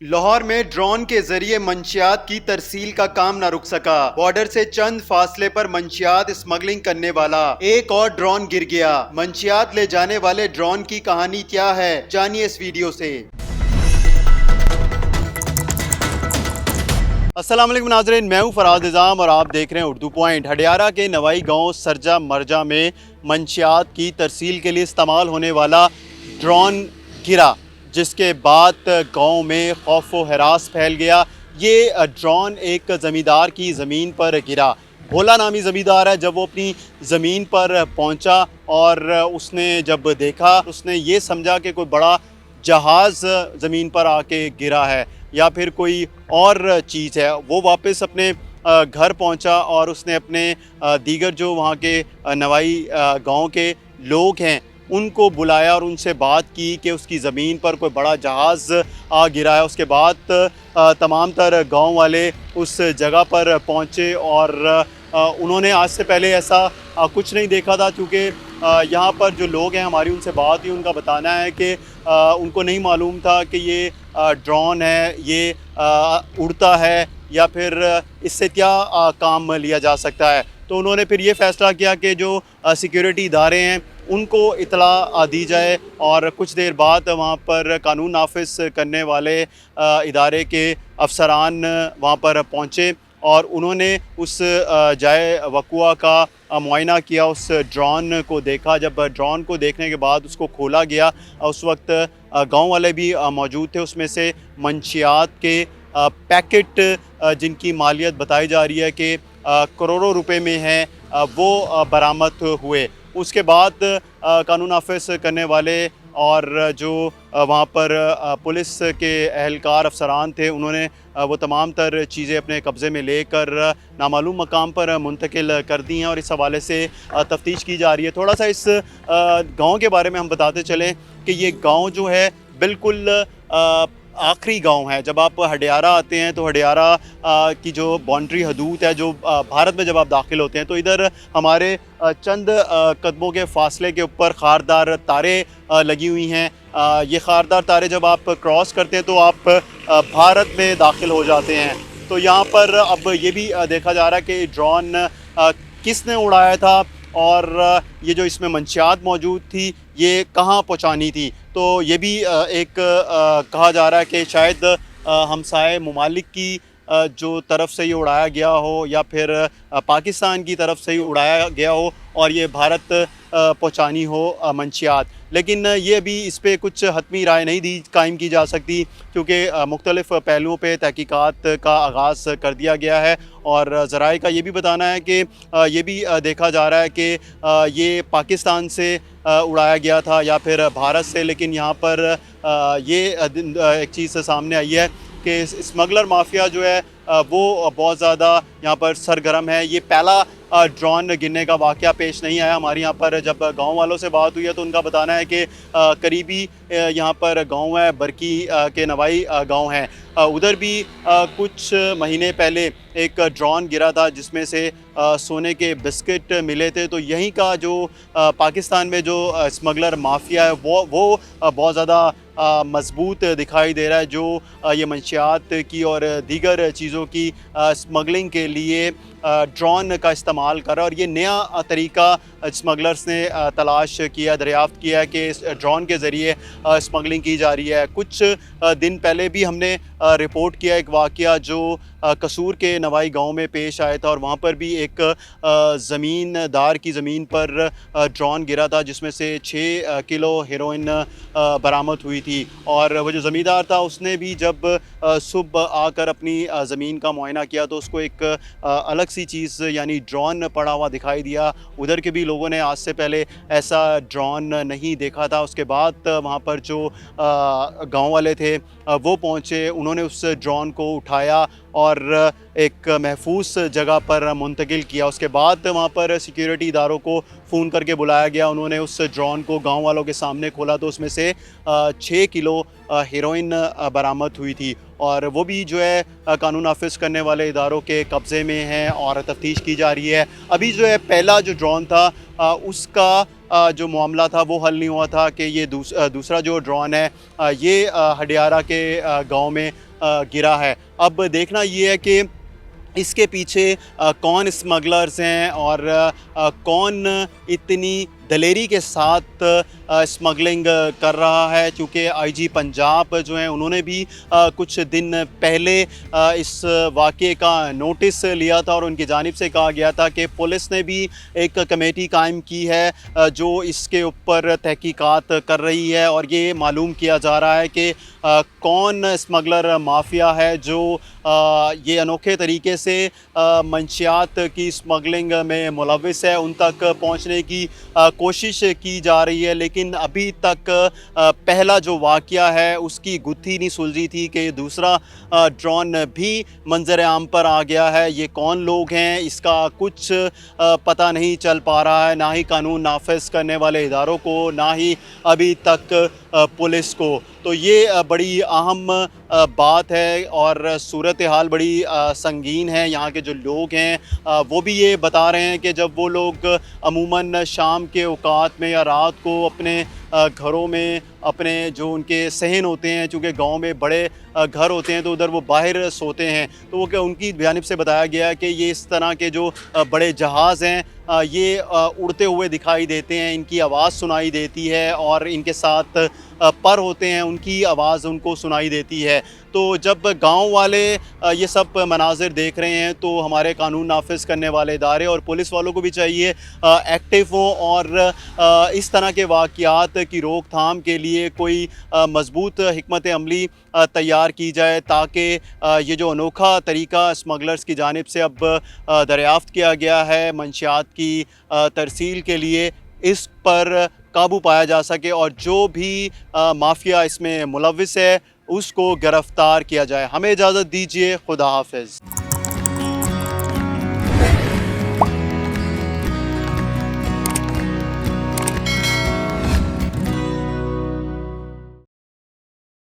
लाहौर में ड्रोन के जरिए मंशियात की तरसील का काम न रुक सका। बॉर्डर से चंद फासले पर मंशियात स्मगलिंग करने वाला एक और ड्रोन गिर गया। मंशियात ले जाने वाले ड्रोन की कहानी क्या है, जानिए इस वीडियो से। अस्सलाम वालेकुम नाज़रीन, मैं हूं फराज निज़ाम और आप देख रहे हैं उर्दू पॉइंट। हडियारा के नवाई गांव सरजा मरजा में मंशियात की तरसील के लिए इस्तेमाल होने वाला ड्रोन गिरा, जिसके बाद गांव में खौफ व हरास फैल गया। ये ड्रोन एक ज़मींदार की ज़मीन पर गिरा। भोला नामी ज़मींदार है। जब वो अपनी ज़मीन पर पहुंचा और उसने जब देखा, उसने ये समझा कि कोई बड़ा जहाज़ ज़मीन पर आके गिरा है या फिर कोई और चीज़ है। वो वापस अपने घर पहुंचा और उसने अपने दीगर जो वहाँ के नवाई गांव के लोग हैं उनको बुलाया और उनसे बात की कि उसकी ज़मीन पर कोई बड़ा जहाज़ आ गिरा है। उसके बाद तमाम तर गांव वाले उस जगह पर पहुंचे और उन्होंने आज से पहले ऐसा कुछ नहीं देखा था, क्योंकि यहाँ पर जो लोग हैं हमारी उनसे बात हुई, उनका बताना है कि उनको नहीं मालूम था कि ये ड्रोन है, ये उड़ता है या फिर इससे क्या काम लिया जा सकता है। तो उन्होंने फिर ये फ़ैसला किया कि जो सिक्योरिटी इदारे हैं उनको इतला दी जाए और कुछ देर बाद वहाँ पर कानून नाफिज करने वाले इदारे के अफसरान वहाँ पर पहुँचे और उन्होंने उस जाए वक़ुआ का मुआयना किया। उस ड्रोन को देखा। जब ड्रोन को देखने के बाद उसको खोला गया, उस वक्त गांव वाले भी मौजूद थे। उसमें से मंशियात के पैकेट जिनकी मालियत बताई जा रही है कि करोड़ों रुपए में हैं, वो बरामद हुए। उसके बाद कानून नाफिज करने वाले और जो वहाँ पर पुलिस के एहलकार अफसरान थे, उन्होंने वो तमाम तर चीज़ें अपने कब्ज़े में लेकर नामालूम मकाम पर मुंतकिल कर दी हैं और इस हवाले से तफ्तीश की जा रही है। थोड़ा सा इस गांव के बारे में हम बताते चलें कि ये गांव जो है बिल्कुल आखिरी गांव है। जब आप हडियारा आते हैं तो हडियारा की जो बाउंड्री हदूद है, जो भारत में जब आप दाखिल होते हैं तो इधर हमारे चंद कदमों के फासले के ऊपर खारदार तारें लगी हुई हैं। ये खारदार तारें जब आप क्रॉस करते हैं तो आप भारत में दाखिल हो जाते हैं। तो यहाँ पर अब ये भी देखा जा रहा है कि ड्रोन किसने उड़ाया था और ये जो इसमें मंशियात मौजूद थी ये कहाँ पहुँचानी थी। तो ये भी एक कहा जा रहा है कि शायद हमसाए ममालिक की जो तरफ से ये उड़ाया गया हो या फिर पाकिस्तान की तरफ से ही उड़ाया गया हो और ये भारत पहुँचानी हो मंशियात। लेकिन ये अभी इस पर कुछ हतमी राय नहीं दी कायम की जा सकती, क्योंकि मुख्तलिफ़ पहलुओं पे तहकीकात का आगाज़ कर दिया गया है। और ज़राए का ये भी बताना है कि ये भी देखा जा रहा है कि ये पाकिस्तान से उड़ाया गया था या फिर भारत से। लेकिन यहाँ पर ये एक चीज़ सामने आई है कि स्मगलर माफिया जो है वो बहुत ज़्यादा यहाँ पर सरगर्म है। ये पहला ड्रोन गिरने का वाक़या पेश नहीं आया। हमारे यहाँ पर जब गांव वालों से बात हुई है तो उनका बताना है कि करीबी यहाँ पर गांव है, बरकी के नवाई गांव है, उधर भी कुछ महीने पहले एक ड्रोन गिरा था जिसमें से सोने के बिस्किट मिले थे। तो यहीं का जो पाकिस्तान में जो स्मगलर माफिया है वो बहुत ज़्यादा मजबूत दिखाई दे रहा है, जो ये मंशियात की और दीगर चीज़ों की स्मगलिंग के लिए ड्रोन का इस्तेमाल कर रहा है। और ये नया तरीका स्मगलर्स ने तलाश किया, दरियाफ़्त किया है कि इस ड्रोन के ज़रिए स्मगलिंग की जा रही है। कुछ दिन पहले भी हमने रिपोर्ट किया एक वाक़या जो कसूर के नवाई गांव में पेश आया था और वहाँ पर भी एक ज़मींदार की ज़मीन पर ड्रोन गिरा था जिसमें से 6 किलो हेरोइन बरामद हुई थी। और वो जो ज़मींदार था उसने भी जब सुबह आकर अपनी ज़मीन का मुआयना किया तो उसको एक अलग सी चीज़ यानी ड्रोन पड़ा हुआ दिखाई दिया। उधर के भी लोगों ने आज से पहले ऐसा ड्रोन नहीं देखा था। उसके बाद वहाँ पर जो गांव वाले थे वो पहुँचे, उन्होंने उस ड्रोन को उठाया और एक महफूज जगह पर मुंतकिल किया। उसके बाद वहाँ पर सिक्योरिटी इदारों को फ़ोन करके बुलाया गया। उन्होंने उस ड्रोन को गांव वालों के सामने खोला तो उसमें से 6 किलो हेरोइन बरामद हुई थी और वो भी जो है कानून नाफिज करने वाले इदारों के कब्ज़े में है और तफ्तीश की जा रही है। अभी जो है पहला जो ड्रोन था उसका जो मामला था वो हल नहीं हुआ था कि ये दूसरा जो ड्रोन है ये हडियारा के गांव में गिरा है। अब देखना ये है कि इसके पीछे कौन स्मगलर्स हैं और कौन इतनी दलेरी के साथ स्मगलिंग कर रहा है, क्योंकि आईजी पंजाब जो हैं उन्होंने भी कुछ दिन पहले इस वाक़े का नोटिस लिया था और उनकी जानिब से कहा गया था कि पुलिस ने भी एक कमेटी कायम की है जो इसके ऊपर तहकीकात कर रही है और ये मालूम किया जा रहा है कि कौन स्मगलर माफिया है जो ये अनोखे तरीके से मंशियात की स्मगलिंग में मुलविस है। उन तक पहुंचने की कोशिश की जा रही है, लेकिन अभी तक पहला जो वाक़या है उसकी गुत्थी नहीं सुलझी थी कि दूसरा ड्रोन भी मंजर आम पर आ गया है। ये कौन लोग हैं इसका कुछ पता नहीं चल पा रहा है, ना ही कानून नाफिज करने वाले इदारों को, ना ही अभी तक पुलिस को। तो ये बड़ी अहम बात है और सूरत हाल बड़ी संगीन है। यहाँ के जो लोग हैं वो भी ये बता रहे हैं कि जब वो लोग अमूमन शाम के औकात में या रात को अपने घरों में अपने जो उनके सहन होते हैं, चूँकि गांव में बड़े घर होते हैं तो उधर वो बाहर सोते हैं, तो वो क्या उनकी जानिब से बताया गया कि ये इस तरह के जो बड़े जहाज़ हैं ये उड़ते हुए दिखाई देते हैं, इनकी आवाज़ सुनाई देती है और इनके साथ पर होते हैं उनकी आवाज़ उनको सुनाई देती है। तो जब गांव वाले ये सब मनाज़िर देख रहे हैं तो हमारे कानून नाफिज करने वाले इदारे और पुलिस वालों को भी चाहिए एक्टिव हों और इस तरह के वाक़यात की रोकथाम के लिए कोई मज़बूत हिकमत अमली तैयार की जाए, ताकि ये जो अनोखा तरीका स्मगलर्स की जानिब से अब दरियाफ़्त किया गया है मंशियात की तरसील के लिए, इस पर काबू पाया जा सके और जो भी माफिया इसमें मुलविस है उसको गिरफ्तार किया जाए। हमें इजाज़त दीजिए, खुदा हाफ़िज़।